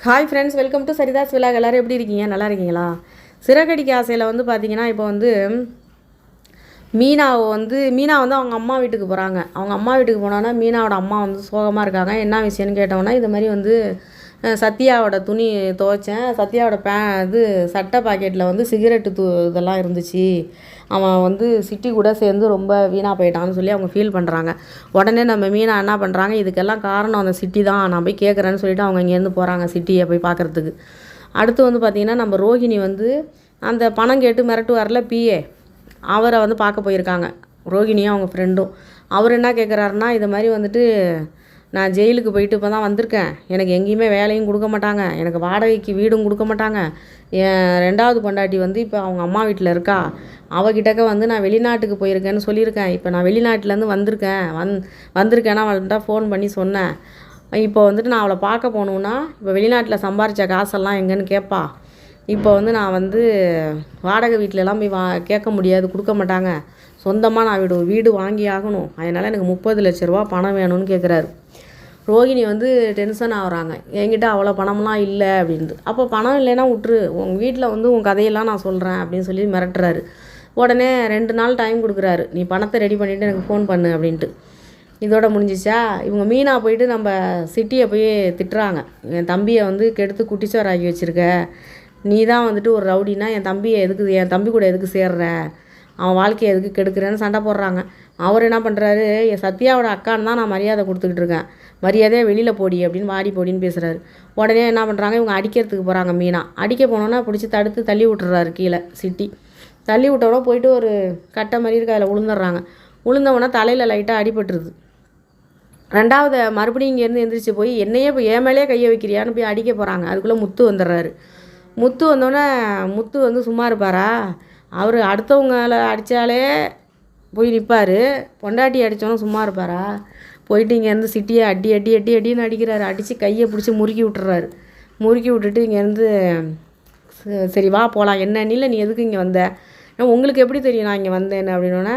Hi friends, welcome to Saritha's vlog. எல்லோரும் எப்படி இருக்கீங்க? நல்லா இருக்கீங்களா? சிறகடிக்க ஆசையில் வந்து பார்த்தீங்கன்னா, இப்போ வந்து மீனா வந்து அவங்க அம்மா வீட்டுக்கு போகிறாங்க. அவங்க அம்மா வீட்டுக்கு போனோன்னா மீனாவோட அம்மா வந்து சோகமாக இருக்காங்க. என்ன விஷயம்னு கேட்டோன்னா, இது மாதிரி வந்து சத்யாவோட துணி துவைச்சேன், சத்யாவோட சட்டை பாக்கெட்டில் வந்து சிகரெட்டு இதெல்லாம் இருந்துச்சு, அவன் வந்து சிட்டி கூட சேர்ந்து ரொம்ப வீணாக போயிட்டான்னு சொல்லி அவங்க ஃபீல் பண்ணுறாங்க. உடனே நம்ம மீனா என்ன பண்ணுறாங்க, இதுக்கெல்லாம் காரணம் அந்த சிட்டி தான், நான் போய் கேட்குறேன்னு சொல்லிவிட்டு அவங்க இங்கேருந்து போகிறாங்க சிட்டியை போய் பார்க்குறதுக்கு. அடுத்து வந்து பார்த்திங்கன்னா, நம்ம ரோஹிணி வந்து அந்த பணம் கேட்டு மிரட்டுவார்ல பிஏ, அவரை வந்து பார்க்க போயிருக்காங்க. ரோஹிணியும் அவங்க ஃப்ரெண்டும். அவர் என்ன கேட்குறாருன்னா, இது மாதிரி வந்துட்டு நான் ஜெயிலுக்கு போயிட்டு இப்போ தான் வந்திருக்கேன், எனக்கு எங்கேயுமே வேலையும் கொடுக்க மாட்டாங்க, எனக்கு வாடகைக்கு வீடும் கொடுக்க மாட்டாங்க, என் 2வது பொண்டாட்டி வந்து இப்போ அவங்க அம்மா வீட்டில் இருக்கா, அவகிட்டக்க வந்து நான் வெளிநாட்டுக்கு போயிருக்கேன்னு சொல்லியிருக்கேன், இப்போ நான் வெளிநாட்டிலேருந்து வந்திருக்கேன்னா அவள்கிட்ட ஃபோன் பண்ணி சொன்னேன், இப்போ வந்துட்டு நான் அவளை பார்க்க போகணுன்னா இப்போ வெளிநாட்டில் சம்பாரித்த காசெல்லாம் எங்கேன்னு கேட்பா, இப்போ வந்து நான் வந்து வாடகை வீட்டிலலாம் போய் கேட்க முடியாது, கொடுக்க மாட்டாங்க, சொந்தமாக நான் வீடு வாங்கி ஆகணும், அதனால் எனக்கு 30 லட்ச ரூபா பணம் வேணும்னு கேட்குறாரு. ரோகிணி வந்து டென்ஷன் ஆகுறாங்க, என்கிட்ட அவ்வளோ பணம்லாம் இல்லை அப்படின்ட்டு. அப்போ பணம் இல்லைன்னா விட்டுரு, உங்கள் வீட்டில் வந்து உன் கதையெல்லாம் நான் சொல்கிறேன் அப்படின்னு சொல்லி மிரட்டுறாரு. உடனே 2 நாள் டைம் கொடுக்குறாரு, நீ பணத்தை ரெடி பண்ணிவிட்டு எனக்கு ஃபோன் பண்ணு அப்படின்ட்டு. இதோட முடிஞ்சிச்சா? இவங்க மீனா போயிட்டு நம்ம சிட்டியை போய் திட்டுறாங்க, என் தம்பியை வந்து கெடுத்து குட்டிச்சோராக்கி வச்சுருக்க, நீ தான் வந்துட்டு ஒரு ரவுடினா என் தம்பி கூட எதுக்கு சேர்ற, அவன் வாழ்க்கையை எதுக்கு கெடுக்கிறேன்னு சண்டை போடுறாங்க. அவர் என்ன பண்ணுறாரு, என் சத்யாவோட அக்கான்னு தான் நான் மரியாதை கொடுத்துக்கிட்டு இருக்கேன், மரியாதையாக வெளியில் போடி அப்படின்னு வாடி போடின்னு பேசுகிறாரு. உடனே என்ன பண்ணுறாங்க, இவங்க அடிக்கிறதுக்கு போகிறாங்க. மீனா அடிக்க போனோன்னா பிடிச்சி தடுத்து தள்ளி விட்டுறாரு கீழே. சிட்டி தள்ளி விட்டோன்னா போயிட்டு ஒரு கட்டை மாதிரி இருக்கு, அதில் விழுந்துடுறாங்க. விழுந்தவொடனே தலையில் லைட்டாக அடிபட்டுருது. 2வது மறுபடியும் இங்கேருந்து எந்திரிச்சு போய் என்னையே இப்போ என் மேலேயே கையை வைக்கிறியான்னு போய் அடிக்க போகிறாங்க. அதுக்குள்ளே முத்து வந்துடுறாரு. முத்து வந்தோடனே முத்து வந்து சும்மா இருப்பாரா, அவர் அடுத்தவங்களை அடித்தாலே போய் நிற்பார், பொண்டாட்டி அடித்தோன்னு சும்மா இருப்பாரா, போயிட்டு இங்கேருந்து சிட்டியை அடின்னு அடிக்கிறாரு. அடித்து கையை பிடிச்சி முறுக்கி விட்டுறாரு. முறுக்கி விட்டுட்டு இங்கேருந்து சரி வா போகலாம், என்னன்னில்லை நீ எதுக்கு இங்கே வந்த, உங்களுக்கு எப்படி தெரியும் நான் இங்கே வந்தேன்னு அப்படின்னோடனே,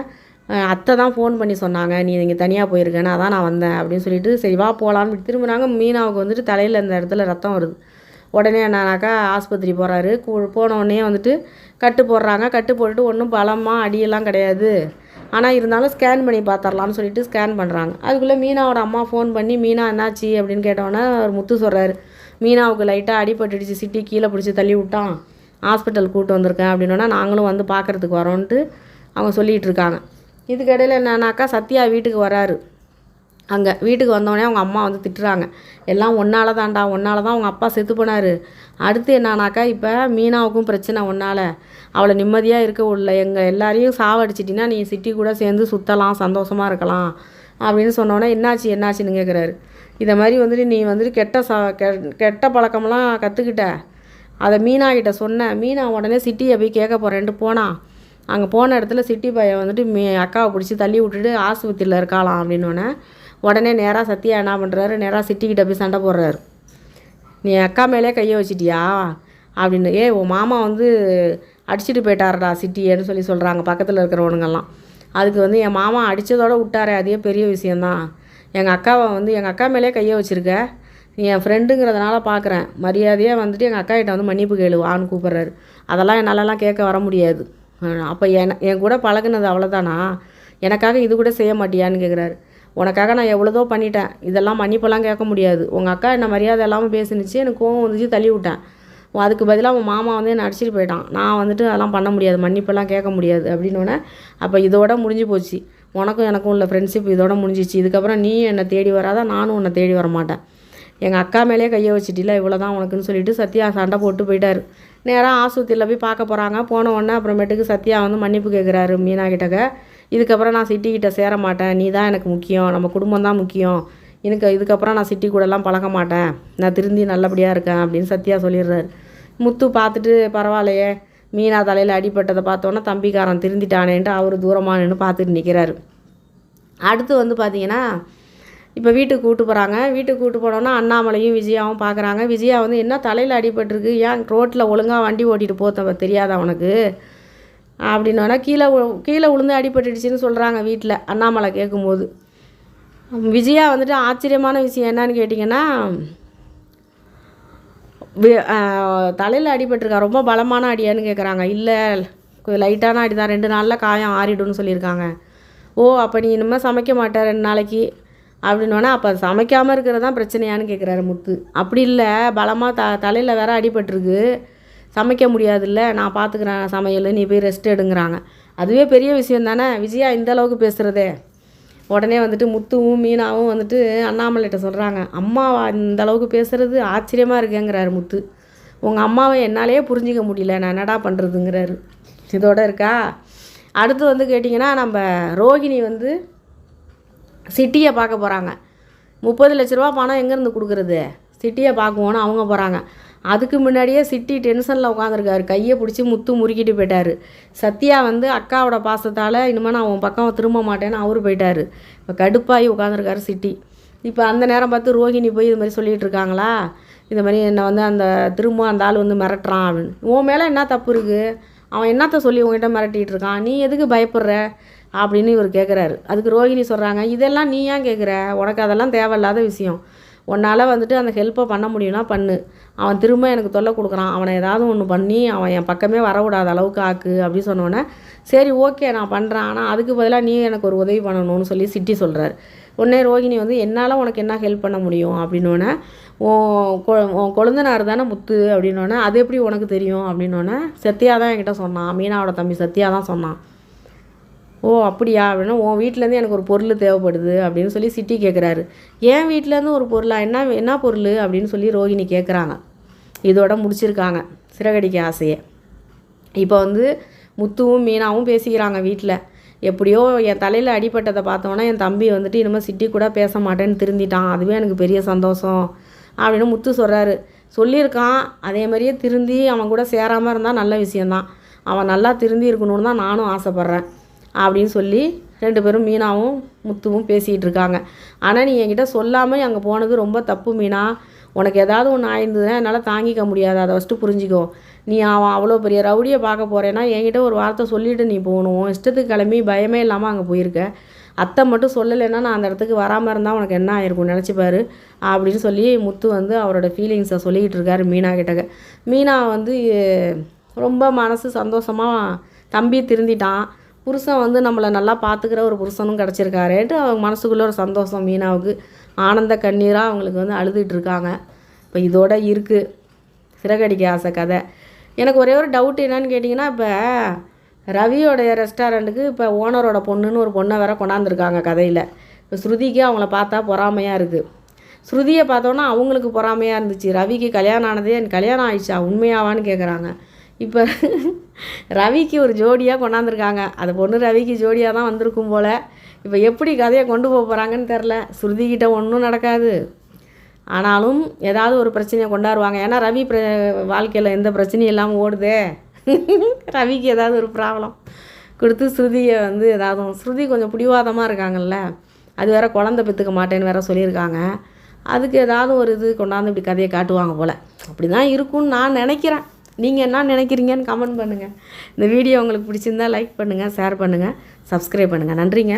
அத்தை தான் ஃபோன் பண்ணி சொன்னாங்க நீ இங்கே தனியாக போயிருக்கேன்னு, அதான் நான் வந்தேன் அப்படின்னு சொல்லிட்டு சரி வா போகலான்னு திரும்பினாங்க. மீனாவுக்கு வந்துட்டு தலையில் இந்த இடத்துல ரத்தம் வருது. உடனே என்னன்னாக்கா ஆஸ்பத்திரி போகிறாரு. போனோடனே வந்துட்டு கட்டு போடுறாங்க. கட்டு போட்டுட்டு ஒன்றும் பலமாக அடியெல்லாம் கிடையாது, ஆனால் இருந்தாலும் ஸ்கேன் பண்ணி பார்த்துடலான்னு சொல்லிட்டு ஸ்கேன் பண்ணுறாங்க. அதுக்குள்ளே மீனாவோட அம்மா ஃபோன் பண்ணி மீனா என்னாச்சு அப்படின்னு கேட்டோன்னே அவர் முத்து சொல்கிறாரு, மீனாவுக்கு லைட்டாக அடிபட்டுடுச்சு, சிட்டி கீழே பிடிச்சி தள்ளி விட்டான், ஹாஸ்பிட்டல் கூப்பிட்டு வந்திருக்கேன் அப்படின்னோன்னா நாங்களும் வந்து பார்க்குறதுக்கு வரோன்ட்டு அவங்க சொல்லிகிட்டு இருக்காங்க. இதுக்கிடையில் என்னன்னாக்கா சத்யா வீட்டுக்கு வராரு. அங்கே வீட்டுக்கு வந்தோடனே அவங்க அம்மா வந்து திட்டுறாங்க, எல்லாம் ஒன்றால் தான் அவங்க அப்பா செத்து போனார், அடுத்து என்னன்னாக்கா இப்போ மீனாவுக்கும் பிரச்சனை ஒன்றால், அவளை நிம்மதியாக இருக்க விடல, எங்கள் எல்லாரையும் சாவடிச்சிட்டின்னா நீ சிட்டி கூட சேர்ந்து சுற்றலாம், சந்தோஷமாக இருக்கலாம் அப்படின்னு சொன்னோன்னே என்னாச்சுன்னு கேட்குறாரு. இதை மாதிரி வந்துட்டு நீ வந்துட்டு கெட்ட பழக்கமெல்லாம் கற்றுக்கிட்ட, அதை மீனா கிட்ட சொன்ன, மீனா உடனே சிட்டியை போய் கேட்க போகிறேன்ட்டு போனா, அங்கே போன இடத்துல சிட்டி பையன் வந்துட்டு அக்காவை பிடிச்சி தள்ளி விட்டுட்டு ஆஸ்பத்திரியில் இருக்காளாம் அப்படின்னோடனே உடனே நேராக சத்யா என்ன பண்ணுறாரு, நேராக சிட்டிக்கிட்ட போய் சண்டை போடுறாரு, நீ அக்கா மேலே கையை வச்சிட்டியா அப்படின்னு, உன் மாமா வந்து அடிச்சுட்டு போயிட்டாருடா சிட்டியேன்னு சொல்லி சொல்கிறாங்க பக்கத்தில் இருக்கிறவனுங்கெல்லாம். அதுக்கு வந்து என் மாமா அடித்ததோடு விட்டாரே அதே பெரிய விஷயந்தான், எங்கள் அக்கா மேலே கையை வச்சுருக்க, நீ என் ஃப்ரெண்டுங்கிறதுனால பார்க்குறேன், மரியாதையாக வந்துட்டு எங்கள் அக்கா கிட்ட வந்து மன்னிப்பு கேளு வான்னு கூப்பிட்றாரு. அதெல்லாம் என்னாலலாம் கேட்க வர முடியாது, அப்போ என் கூட பழகுனது அவ்வளோதானா, எனக்காக இது கூட செய்ய மாட்டியான்னு கேட்குறாரு. உனக்காக நான் எவ்வளோதோ பண்ணிட்டேன், இதெல்லாம் மன்னிப்பெல்லாம் கேட்க முடியாது, உங்கள் அக்கா என்ன மரியாதை இல்லாமல் பேசினுச்சு, எனக்கு கோவம் வந்துச்சு தள்ளி விட்டேன், அதுக்கு பதிலாக அவன் மாமா வந்து என்னை அடிச்சிட்டு போயிட்டான், நான் வந்துட்டு அதெல்லாம் பண்ண முடியாது, மன்னிப்பெல்லாம் கேட்க முடியாது அப்படின்னோடனே அப்போ இதோட முடிஞ்சு போச்சு, உனக்கும் எனக்கும் உள்ள ஃப்ரெண்ட்ஷிப் இதோட முடிஞ்சிச்சு, இதுக்கப்புறம் நீ என்னை தேடி வராத, நானும் உன்னை தேடி வர மாட்டேன், எங்கள் அக்கா மேலே கையை வச்சிட்டில்ல இவ்வளோ தான் உனக்குன்னு சொல்லிட்டு சத்யா சண்டை போட்டு போயிட்டார். நேராக ஆஸ்பத்திரியில் போய் பார்க்க போகிறாங்க. போன உடனே அப்புறமேட்டுக்கு சத்யா வந்து மன்னிப்பு கேட்குறாரு மீனா கிட்டக்க, இதுக்கப்புறம் நான் சிட்டிக்கிட்ட சேர மாட்டேன், நீ தான் எனக்கு முக்கியம், நம்ம குடும்பம் தான் முக்கியம், இதுக்கப்புறம் நான் சிட்டி கூடலாம் பழக மாட்டேன், நான் திருந்தி நல்லபடியாக இருக்கேன் அப்படின்னு சத்யா சொல்லிடுறாரு. முத்து பார்த்துட்டு பரவாயில்லையே, மீனா தலையில் அடிப்பட்டதை பார்த்தோன்னா தம்பிக்காரன் திருந்திட்டானேன்ட்டு அவர் தூரமாக நின்று பார்த்துட்டு நிற்கிறாரு. அடுத்து வந்து பார்த்திங்கன்னா இப்போ வீட்டுக்கு கூப்பிட்டு போனோன்னா அண்ணாமலையும் விஜயாவும் பார்க்குறாங்க. விஜயா வந்து என்ன தலையில் அடிபட்டிருக்கு, ஏன் ரோட்டில் ஒழுங்காக வண்டி ஓட்டிகிட்டு போத்த தெரியாதா அவனுக்கு அப்படின்னோன்னா கீழே விழுந்து அடிபட்டுடுச்சின்னு சொல்கிறாங்க வீட்டில். அண்ணாமலை கேட்கும்போது விஜயா வந்துட்டு ஆச்சரியமான விஷயம் என்னன்னு கேட்டிங்கன்னா, தலையில் அடிபட்டிருக்கா, ரொம்ப பலமான அடியான்னு கேட்குறாங்க. இல்லை லைட்டான அடி தான், 2 நாளில் காயம் ஆறிடும்னு சொல்லியிருக்காங்க. ஓ அப்போ நீ இனிமேல் சமைக்க மாட்டே 2 நாளைக்கு அப்படின்னோடனே, அப்போ சமைக்காமல் இருக்கிறது தான் பிரச்சனையான்னு கேட்குறாரு முத்து. அப்படி இல்லை, பலமாக தலையில் வேற அடிபட்டிருக்கு, சமைக்க முடியாதுல்ல, நான் பார்த்துக்கிறேன் சமையல், நீ போய் ரெஸ்ட் எடுங்கிறாங்க. அதுவே பெரிய விஷயம் தானே விஜயா இந்த அளவுக்கு பேசுகிறதே. உடனே வந்துட்டு முத்துவும் மீனாவும் வந்துட்டு அண்ணாமலைகிட்ட சொல்கிறாங்க, அம்மாவா இந்த அளவுக்கு பேசுகிறது ஆச்சரியமாக இருக்கேங்கிறாரு முத்து. உங்கள் அம்மாவை என்னாலே புரிஞ்சிக்க முடியல, நான் என்னடா பண்ணுறதுங்கிறாரு. இதோட இருக்கா. அடுத்து வந்து கேட்டிங்கன்னா, நம்ம ரோகிணி வந்து சிட்டியை பார்க்க போகிறாங்க. 30 லட்ச ரூபா பணம் எங்கேருந்து கொடுக்குறது, சிட்டியை பார்க்குவோன்னு அவங்க போகிறாங்க. அதுக்கு முன்னாடியே சிட்டி டென்ஷனில் உட்காந்துருக்காரு, கையை பிடிச்சி முத்து முறுக்கிட்டு போயிட்டார். சத்யா வந்து அக்காவோட பாசத்தால் இனிமேல் நான் உன் பக்கம் திரும்ப மாட்டேன்னு அவரு போயிட்டார். இப்போ கடுப்பாகி உட்காந்துருக்காரு சிட்டி. இப்போ அந்த நேரம் பார்த்து ரோகிணி போய் இது மாதிரி சொல்லிகிட்டு இருக்காங்களா, இது மாதிரி என்னை வந்து அந்த திரும்ப அந்த ஆள் வந்து மிரட்டுறான் அப்படின்னு. உன் மேலே என்ன தப்பு இருக்குது, அவன் என்னத்த சொல்லி உங்ககிட்ட மிரட்டிகிட்டு இருக்கான், நீ எதுக்கு பயப்படுற அப்படின்னு இவர் கேட்குறாரு. அதுக்கு ரோகிணி சொல்கிறாங்க, இதெல்லாம் நீ ஏன் கேட்குற, உனக்கு அதெல்லாம் தேவையில்லாத விஷயம், உன்னால் வந்துட்டு அந்த ஹெல்ப்பை பண்ண முடியும்னா பண்ணு, அவன் திரும்ப எனக்கு தொல்லை கொடுக்குறான், அவனை ஏதாவது ஒன்று பண்ணி அவன் என் பக்கமே வரவிடாத அளவுக்கு ஆக்கு அப்படின்னு சொன்னோன்னே, சரி ஓகே நான் பண்ணுறேன், ஆனால் அதுக்கு பதிலாக நீ எனக்கு ஒரு உதவி பண்ணணும்னு சொல்லி சிட்டி சொல்கிறார். உடனே ரோகிணி வந்து என்னால் உனக்கு என்ன ஹெல்ப் பண்ண முடியும் அப்படின்னோடனே, உன் கொழுந்தனார் தானே முத்து அப்படின்னோடனே, அது எப்படி உனக்கு தெரியும் அப்படின்னோடனே, சத்யா தான் என்கிட்ட சொன்னான், மீனாவோட தம்பி சத்யா தான் சொன்னான். ஓ அப்படியா அப்படின்னா, உன் வீட்டிலேருந்து எனக்கு ஒரு பொருள் தேவைப்படுது அப்படின்னு சொல்லி சிட்டி கேட்குறாரு. ஏன் வீட்டிலேருந்து ஒரு பொருளா, என்ன பொருள் அப்படின்னு சொல்லி ரோகிணி கேட்குறாங்க. இதோட முடிச்சிருக்காங்க சிறகடிக்க ஆசையை. இப்போ வந்து முத்துவும் மீனாவும் பேசிக்கிறாங்க வீட்டில். எப்படியோ என் தலையில் அடிப்பட்டதை பார்த்தோன்னா என் தம்பி வந்துட்டு இனிமேல் சிட்டி கூட பேச மாட்டேன்னு திருந்திட்டான், அதுவே எனக்கு பெரிய சந்தோஷம் அப்படின்னு முத்து சொல்கிறாரு. சொல்லியிருக்கான், அதே மாதிரியே திருந்தி அவன் கூட சேராமல் இருந்தால் நல்ல விஷயந்தான், அவன் நல்லா திருந்தி இருக்கணும்னு தான் நானும் ஆசைப்பட்றேன் அப்படின்னு சொல்லி 2 பேரும் மீனாவும் முத்துவும் பேசிகிட்டு இருக்காங்க. ஆனால் நீ என்கிட்ட சொல்லாமல் அங்கே போனது ரொம்ப தப்பு மீனா, உனக்கு ஏதாவது ஒன்று ஆயிருந்ததுன்னா என்னால் தாங்கிக்க முடியாது, அதை ஃபஸ்ட்டு புரிஞ்சிக்கோ. நீ அவன் அவ்வளோ பெரிய ரவுடியை பார்க்க போகிறேன்னா என்கிட்ட ஒரு வார்த்தை சொல்லிவிட்டு நீ போகணும், இஷ்டத்துக்கு கிளம்பி பயமே இல்லாமல் அங்கே போயிருக்க, அத்தை மட்டும் சொல்லலைன்னா நான் அந்த இடத்துக்கு வராமல் இருந்தால் உனக்கு என்ன ஆயிருக்கும் நினச்சிப்பாரு அப்படின்னு சொல்லி முத்து வந்து அவரோட ஃபீலிங்ஸை சொல்லிக்கிட்டு இருக்காரு மீனா கிட்டக்க. மீனா வந்து ரொம்ப மனசு சந்தோஷமாக தம்பி திருந்திட்டான், புருஷன் வந்து நம்மளை நல்லா பார்த்துக்கிற ஒரு புருஷனும் கிடச்சிருக்காரேட்டு அவங்க மனசுக்குள்ளே ஒரு சந்தோஷம் மீனாவுக்கு, ஆனந்த கண்ணீராக அவங்களுக்கு வந்து அழுதுகிட்டு இருக்காங்க. இப்போ இதோட இருக்குது சிறகடிக்க ஆசை கதை. எனக்கு ஒரே ஒரு டவுட் என்னன்னு கேட்டிங்கன்னா, இப்போ ரவியோடைய ரெஸ்டாரண்ட்டுக்கு இப்போ ஓனரோட பொண்ணுன்னு ஒரு பொண்ணை வேற கொண்டாந்துருக்காங்க கதையில். இப்போ ஸ்ருதிக்கு அவங்கள பார்த்தா பொறாமையாக இருக்குது. ஸ்ருதியை பார்த்தோன்னா அவங்களுக்கு பொறாமையாக இருந்துச்சு, ரவிக்கு கல்யாணம் ஆனதே எனக்கு கல்யாணம் ஆயிடுச்சா உண்மையாவான்னு கேட்குறாங்க. இப்போ ரவிக்கு ஒரு ஜோடியாக கொண்டாந்துருக்காங்க, அந்த பொண்ணு ரவிக்கு ஜோடியாக தான் வந்திருக்கும் போல். இப்போ எப்படி கதையை கொண்டு போக போகிறாங்கன்னு தெரில. ஸ்ருதிக்கிட்ட ஒன்றும் நடக்காது, ஆனாலும் ஏதாவது ஒரு பிரச்சனையை கொண்டாடுவாங்க. ஏன்னா ரவி வாழ்க்கையில் எந்த பிரச்சனையும் இல்லாமல் ஓடுதே, ரவிக்கு ஏதாவது ஒரு ப்ராப்ளம் கொடுத்து ஸ்ருதியை வந்து ஏதாவது, ஸ்ருதி கொஞ்சம் பிடிவாதமாக இருக்காங்கல்ல, அது வேறு குழந்தை பெற்றுக்க மாட்டேன்னு வேறு சொல்லியிருக்காங்க, அதுக்கு ஏதாவது ஒரு இது கொண்டாந்து இப்படி கதையை காட்டுவாங்க போல். அப்படி தான் இருக்கும்னு நான் நினைக்கிறேன். நீங்கள் என்ன நினைக்கிறீங்கன்னு கமெண்ட் பண்ணுங்கள். இந்த வீடியோ உங்களுக்கு பிடிச்சிருந்தால் லைக் பண்ணுங்கள், ஷேர் பண்ணுங்கள், சப்ஸ்கிரைப் பண்ணுங்கள். நன்றிங்க.